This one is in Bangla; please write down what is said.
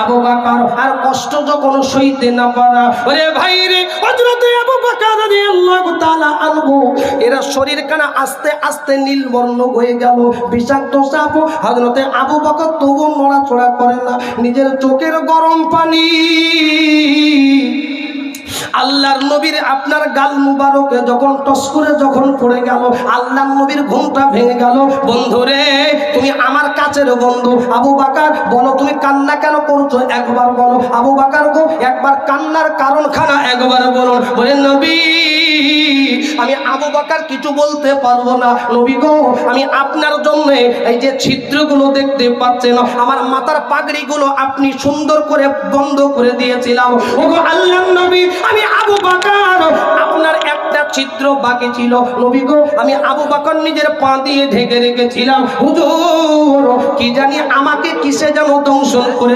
আবু বকর আর কষ্ট যখন সইতে না পারা, ওরে ভাই রে, হযরতে আবু বকর রাদিয়াল্লাহু তাআলা আনহু এরা শরীর কানা আস্তে আস্তে নীল বর্ণ হয়ে গেল, বিষাক্ত সাপ। হযরতে আবু বকর তবু নড়াচড়া করে না, নিজের চোখের গরম পানি আল্লাহর নবীর আপনার গাল মুবারকে যখন টস করে যখন পড়ে গেল, আল্লাহর নবীর ঘুমটা ভেঙে গেল। বন্ধুরে, তুমি আমার কাছের বন্ধু আবু বকর, বলো তুমি কান্না কেন করছো, একবার বলো। আবু বকর গো, একবার কান্নার কারণখানা একবার বলুন। বলে নবী, আমি আবু বকর কিছু বলতে পারবো না। নবী গো, আমি আপনার জন্য এই যে ছিদ্রগুলো দেখতে পাচ্ছেন, আমার মাথার পাগড়িগুলো আপনি সুন্দর করে বন্ধ করে দিয়েছিলাম। ওগো আল্লাহর নবী, আমি আবু বকর, আপনার একটা ছিদ্র বাকি ছিল। নবী গো, আমি আবু বকর নিজের পা দিয়ে ঢেকে রেখেছিলাম। হুজুর, কি জানি আমাকে কিসে যেন দংশন করে